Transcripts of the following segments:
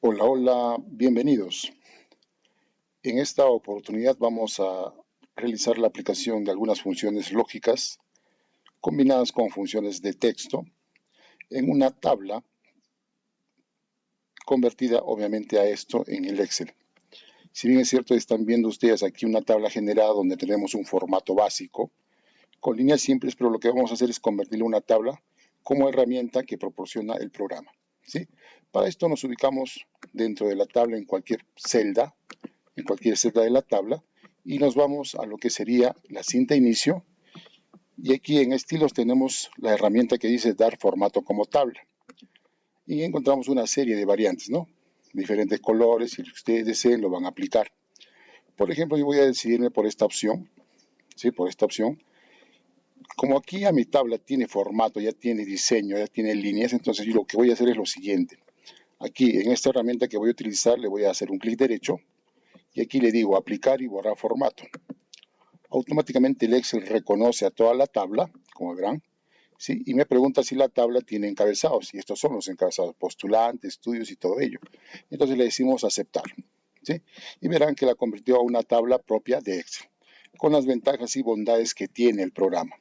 Hola, hola, bienvenidos. En esta oportunidad vamos a realizar la aplicación de algunas funciones lógicas combinadas con funciones de texto en una tabla convertida obviamente a esto en el Excel. Si bien es cierto, están viendo ustedes aquí una tabla generada donde tenemos un formato básico con líneas simples, pero lo que vamos a hacer es convertirlo en una tabla como herramienta que proporciona el programa. ¿Sí? Para esto nos ubicamos dentro de la tabla en cualquier celda de la tabla y nos vamos a lo que sería la cinta inicio y aquí en estilos tenemos la herramienta que dice dar formato como tabla y encontramos una serie de variantes, ¿no? Diferentes colores, si ustedes deseen lo van a aplicar. Por ejemplo, yo voy a decidirme por esta opción, ¿sí? Por esta opción. Como aquí a mi tabla tiene formato, ya tiene diseño, ya tiene líneas, entonces yo lo que voy a hacer es lo siguiente. Aquí en esta herramienta que voy a utilizar le voy a hacer un clic derecho y aquí le digo aplicar y borrar formato. Automáticamente el Excel reconoce a toda la tabla, como verán, ¿sí? Y me pregunta si la tabla tiene encabezados, y estos son los encabezados, postulantes, estudios y todo ello. Entonces le decimos aceptar, ¿sí? Y verán que la convirtió a una tabla propia de Excel, con las ventajas y bondades que tiene el programa,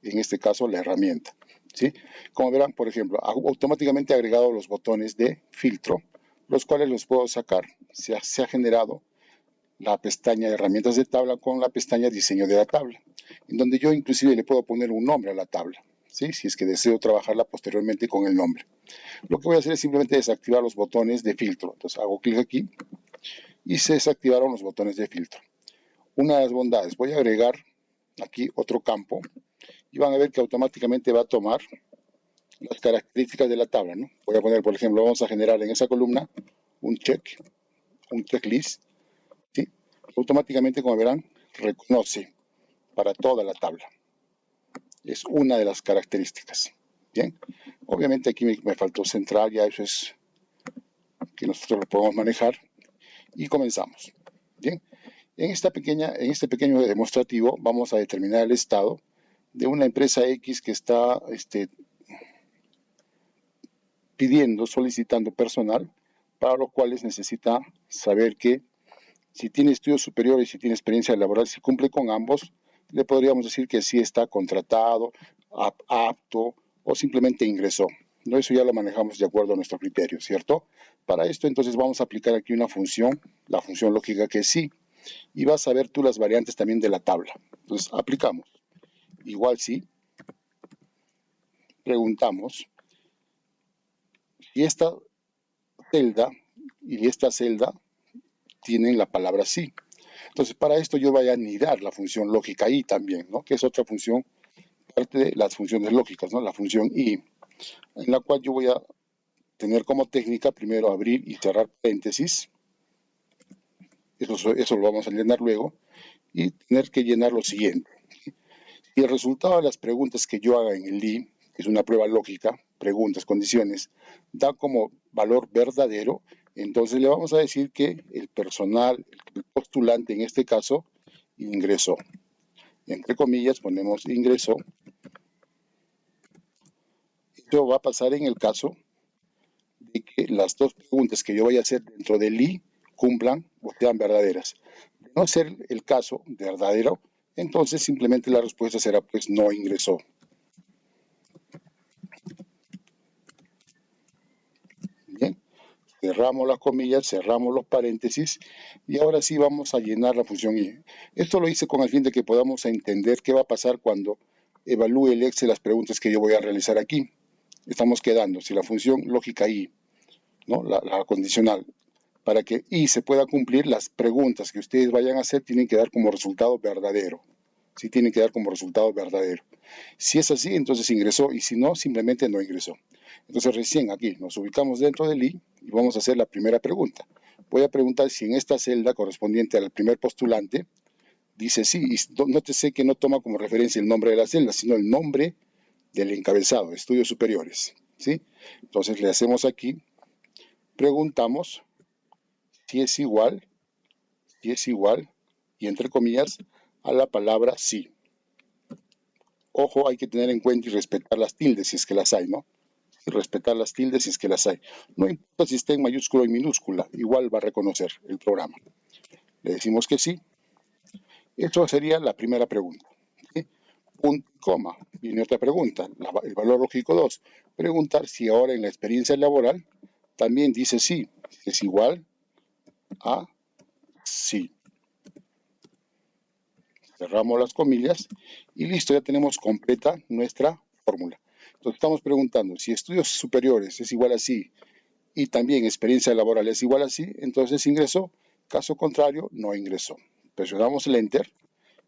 en este caso la herramienta, ¿sí? Como verán, por ejemplo, automáticamente ha agregado los botones de filtro, los cuales los puedo sacar. Se ha generado la pestaña de herramientas de tabla con la pestaña diseño de la tabla, en donde yo inclusive le puedo poner un nombre a la tabla, ¿sí? Si es que deseo trabajarla posteriormente con el nombre. Lo que voy a hacer es simplemente desactivar los botones de filtro. Entonces hago clic aquí y se desactivaron los botones de filtro. Una de las bondades, voy a agregar aquí otro campo y van a ver que automáticamente va a tomar las características de la tabla, ¿no? Voy a poner, por ejemplo, vamos a generar en esa columna un checklist, ¿sí? Automáticamente, como verán, reconoce para toda la tabla. Es una de las características. Bien, obviamente aquí me faltó centrar, ya eso es que nosotros lo podemos manejar y comenzamos. Bien, en este pequeño demostrativo vamos a determinar el estado de una empresa X que está solicitando personal, para los cuales necesita saber que si tiene estudios superiores y si tiene experiencia laboral, si cumple con ambos, le podríamos decir que sí está contratado, apto o simplemente ingresó. ¿No? Eso ya lo manejamos de acuerdo a nuestro criterio, ¿cierto? Para esto entonces vamos a aplicar aquí una función, la función lógica que es sí, y vas a ver tú las variantes también de la tabla. Entonces aplicamos, igual sí, preguntamos, y esta celda tienen la palabra sí. Entonces, para esto yo voy a anidar la función lógica y también, ¿no? Que es otra función, parte de las funciones lógicas, ¿no? La función y, en la cual yo voy a tener como técnica primero abrir y cerrar paréntesis. Eso lo vamos a llenar luego. Y tener que llenar lo siguiente. Si el resultado de las preguntas que yo haga en el i, que es una prueba lógica, preguntas, condiciones, da como valor verdadero, entonces le vamos a decir que el personal, el postulante en este caso, ingresó. Entre comillas ponemos ingresó. Esto va a pasar en el caso de que las dos preguntas que yo vaya a hacer dentro del i cumplan o sean verdaderas. De no ser el caso verdadero, entonces simplemente la respuesta será pues no ingresó. Bien, cerramos las comillas, cerramos los paréntesis y ahora sí vamos a llenar la función i. Esto lo hice con el fin de que podamos entender qué va a pasar cuando evalúe el Excel las preguntas que yo voy a realizar aquí. Estamos quedando, si la función lógica i, ¿no? la condicional, para que y se pueda cumplir, las preguntas que ustedes vayan a hacer tienen que dar como resultado verdadero. Sí, tienen que dar como resultado verdadero. Si es así, entonces ingresó, y si no, simplemente no ingresó. Entonces recién aquí nos ubicamos dentro del i y vamos a hacer la primera pregunta. Voy a preguntar si en esta celda correspondiente al primer postulante dice sí, y nótese que no toma como referencia el nombre de la celda, sino el nombre del encabezado, estudios superiores. ¿Sí? Entonces le hacemos aquí, preguntamos si es igual, y entre comillas, a la palabra sí. Ojo, hay que tener en cuenta y respetar las tildes si es que las hay, ¿no? Y respetar las tildes si es que las hay. No importa si está en mayúscula o en minúscula, igual va a reconocer el programa. Le decimos que sí. Esto sería la primera pregunta. ¿Sí? Punto y coma. Viene otra pregunta, el valor lógico 2. Preguntar si ahora en la experiencia laboral también dice sí, es igual a sí. Cerramos las comillas y listo, ya tenemos completa nuestra fórmula. Entonces estamos preguntando si estudios superiores es igual a sí y también experiencia laboral es igual a sí, entonces ingresó. Caso contrario, no ingresó. Presionamos el Enter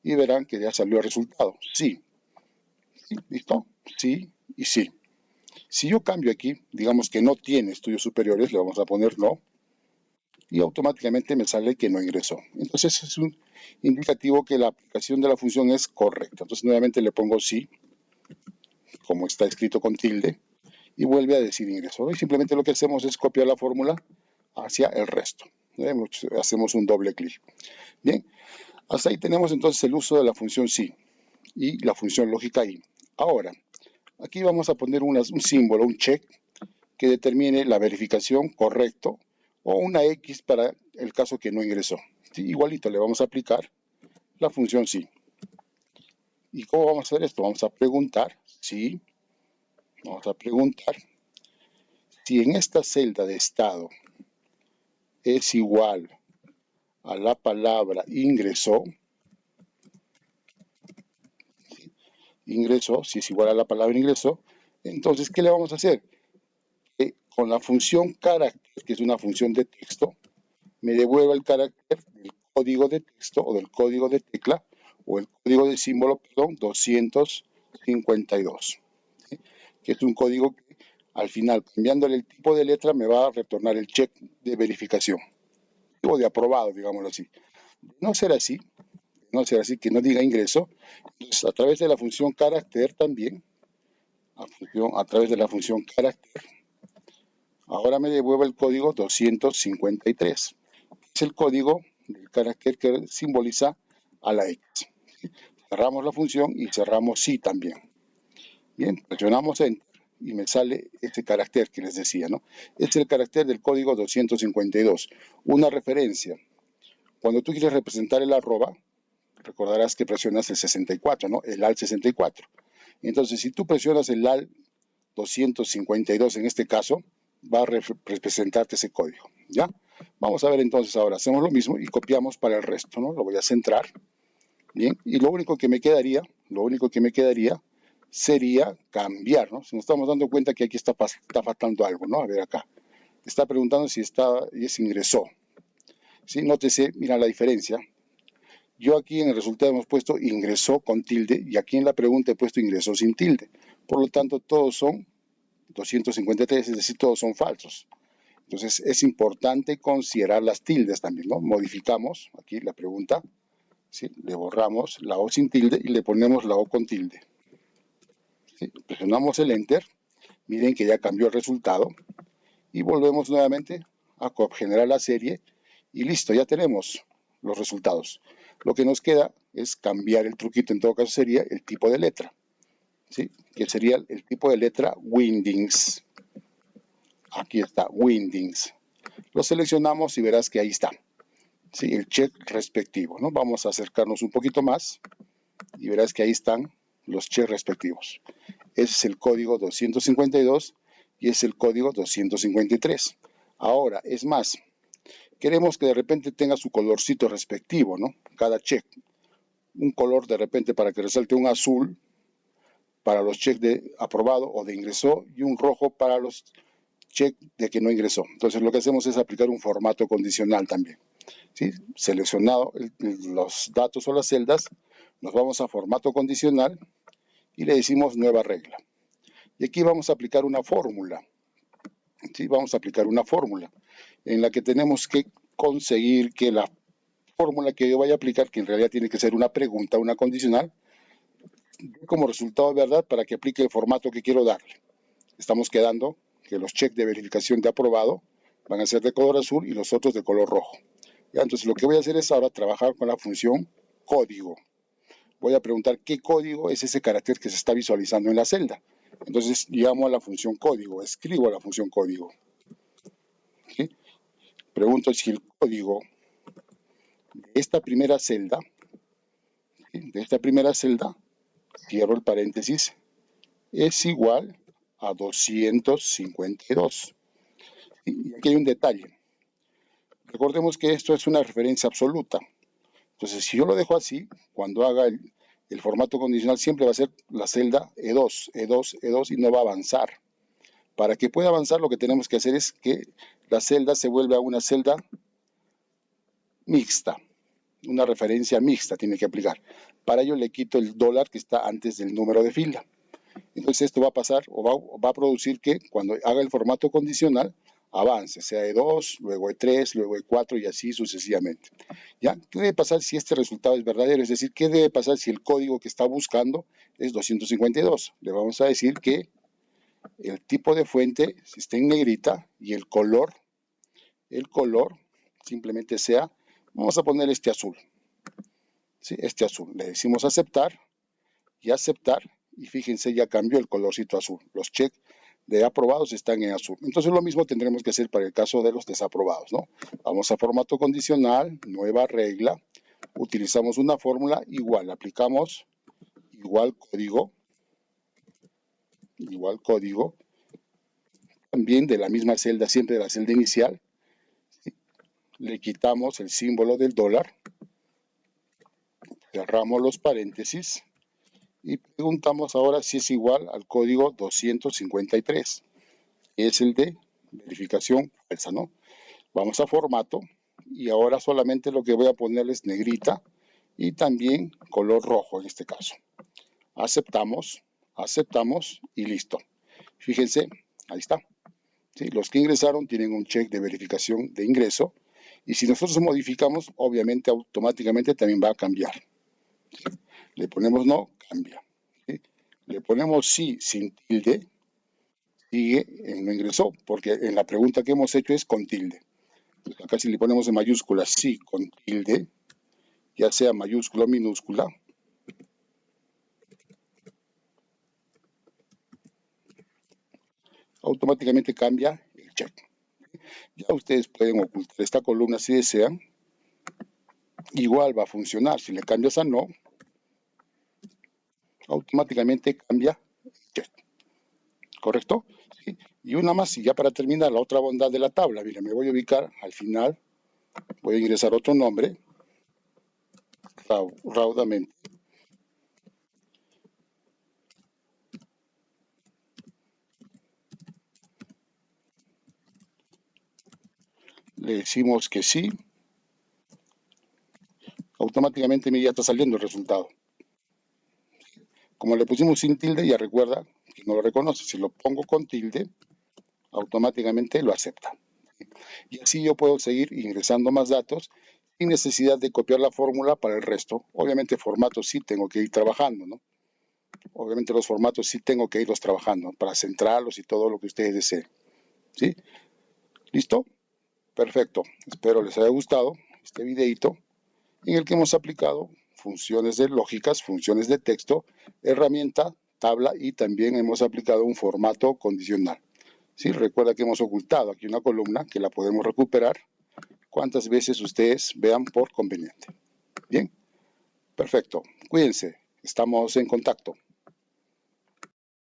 y verán que ya salió el resultado. Sí. ¿Sí? ¿Listo? Sí y sí. Si yo cambio aquí, digamos que no tiene estudios superiores, le vamos a poner no, y automáticamente me sale que no ingresó. Entonces es un indicativo que la aplicación de la función es correcta. Entonces nuevamente le pongo sí, como está escrito con tilde, y vuelve a decir ingresó. Y simplemente lo que hacemos es copiar la fórmula hacia el resto. Hacemos un doble clic. Bien, hasta ahí tenemos entonces el uso de la función sí y la función lógica y. Ahora, aquí vamos a poner un símbolo, un check, que determine la verificación correcto o una X para el caso que no ingresó. ¿Sí? Igualito le vamos a aplicar la función sí. ¿Y cómo vamos a hacer esto? Vamos a preguntar si en esta celda de estado es igual a la palabra ingresó, si es igual a la palabra ingresó, entonces, ¿qué le vamos a hacer? Con la función carácter, que es una función de texto, me devuelva el carácter del código de texto o del código de tecla o el código de símbolo, perdón, 252, ¿sí? Que es un código que al final, cambiándole el tipo de letra, me va a retornar el check de verificación o de aprobado, digámoslo así. De no ser así, que no diga ingreso, entonces a través de la función carácter también, a través de la función carácter, ahora me devuelve el código 253. Es el código del carácter que simboliza a la X. Cerramos la función y cerramos sí también. Bien, presionamos Enter y me sale este carácter que les decía, ¿no? Es el carácter del código 252. Una referencia. Cuando tú quieres representar el arroba, recordarás que presionas el 64, ¿no? El AL 64. Entonces, si tú presionas el AL 252 en este caso, va a representarte ese código, ¿ya? Vamos a ver entonces ahora, hacemos lo mismo y copiamos para el resto, ¿no? Lo voy a centrar, bien, y lo único que me quedaría sería cambiar, ¿no? Si nos estamos dando cuenta que aquí está faltando algo, ¿no? A ver acá, está preguntando si ingresó, ¿sí? Nótese, mira la diferencia. Yo aquí en el resultado hemos puesto ingresó con tilde y aquí en la pregunta he puesto ingresó sin tilde. Por lo tanto, todos son 253, es decir, todos son falsos. Entonces, es importante considerar las tildes también, ¿no? Modificamos aquí la pregunta, ¿sí? Le borramos la O sin tilde y le ponemos la O con tilde. ¿Sí? Presionamos el Enter, miren que ya cambió el resultado y volvemos nuevamente a generar la serie y listo, ya tenemos los resultados. Lo que nos queda es cambiar el truquito, en todo caso sería el tipo de letra, ¿sí? Que sería el tipo de letra Wingdings. Aquí está, Wingdings. Lo seleccionamos y verás que ahí está, ¿sí? El check respectivo, ¿no? Vamos a acercarnos un poquito más y verás que ahí están los checks respectivos. Ese es el código 252 y es el código 253. Ahora, es más, queremos que de repente tenga su colorcito respectivo, ¿no? Cada check. Un color de repente para que resalte un azul para los checks de aprobado o de ingresó y un rojo para los checks de que no ingresó. Entonces lo que hacemos es aplicar un formato condicional también, ¿sí? Seleccionado los datos o las celdas, nos vamos a formato condicional y le decimos nueva regla. Y aquí vamos a aplicar una fórmula, ¿sí? Vamos a aplicar una fórmula en la que tenemos que conseguir que la fórmula que yo vaya a aplicar, que en realidad tiene que ser una pregunta, una condicional, como resultado verdad para que aplique el formato que quiero darle. Estamos quedando que los checks de verificación de aprobado van a ser de color azul y los otros de color rojo. ¿Ya? Entonces lo que voy a hacer es ahora trabajar con la función código. Voy a preguntar qué código es ese carácter que se está visualizando en la celda. Entonces llamo a la función código, escribo la función código. ¿Sí? Pregunto si el código de esta primera celda, ¿sí? Cierro el paréntesis, es igual a 252. Y aquí hay un detalle. Recordemos que esto es una referencia absoluta. Entonces, si yo lo dejo así, cuando haga el formato condicional, siempre va a ser la celda E2, E2, E2 y no va a avanzar. Para que pueda avanzar, lo que tenemos que hacer es que la celda se vuelva una celda mixta. Una referencia mixta tiene que aplicar. Para ello le quito el dólar que está antes del número de fila. Entonces esto va a pasar o va a producir que cuando haga el formato condicional avance, sea E2, luego E3, luego E4 y así sucesivamente. ¿Ya? ¿Qué debe pasar si este resultado es verdadero? Es decir, ¿qué debe pasar si el código que está buscando es 252? Le vamos a decir que el tipo de fuente está en negrita y el color simplemente sea, vamos a poner este azul. ¿Sí? Este azul. Le decimos aceptar y aceptar y fíjense, ya cambió el colorcito azul. Los checks de aprobados están en azul. Entonces lo mismo tendremos que hacer para el caso de los desaprobados, ¿no? Vamos a formato condicional, nueva regla, utilizamos una fórmula igual, aplicamos igual código, también de la misma celda, siempre de la celda inicial, ¿sí? Le quitamos el símbolo del dólar, cerramos los paréntesis y preguntamos ahora si es igual al código 253, que es el de verificación falsa, ¿no? Vamos a formato y ahora solamente lo que voy a poner es negrita y también color rojo en este caso. Aceptamos, aceptamos y listo. Fíjense, ahí está. ¿Sí? Los que ingresaron tienen un check de verificación de ingreso y si nosotros modificamos, obviamente automáticamente también va a cambiar. ¿Sí? Le ponemos no, cambia. ¿Sí? Le ponemos sí sin tilde, sigue en no ingresó, porque en la pregunta que hemos hecho es con tilde. Entonces acá si le ponemos en mayúscula sí con tilde, ya sea mayúscula o minúscula, automáticamente cambia el check. Ya ustedes pueden ocultar esta columna si desean. Igual va a funcionar. Si le cambias a no, automáticamente cambia el check. ¿Correcto? ¿Sí? Y una más, y ya para terminar, la otra bondad de la tabla. Mira, me voy a ubicar al final. Voy a ingresar otro nombre. Raudamente. Le decimos que sí. Automáticamente ya está saliendo el resultado. Como le pusimos sin tilde, ya recuerda que no lo reconoce. Si lo pongo con tilde, automáticamente lo acepta. Y así yo puedo seguir ingresando más datos sin necesidad de copiar la fórmula para el resto. Obviamente formatos sí tengo que ir trabajando, ¿no? Obviamente los formatos sí tengo que irlos trabajando para centrarlos y todo lo que ustedes deseen. ¿Sí? ¿Listo? Perfecto. Espero les haya gustado este videito en el que hemos aplicado funciones de lógicas, funciones de texto, herramienta, tabla y también hemos aplicado un formato condicional. ¿Sí? Recuerda que hemos ocultado aquí una columna que la podemos recuperar cuantas veces ustedes vean por conveniente. Bien, perfecto. Cuídense. Estamos en contacto.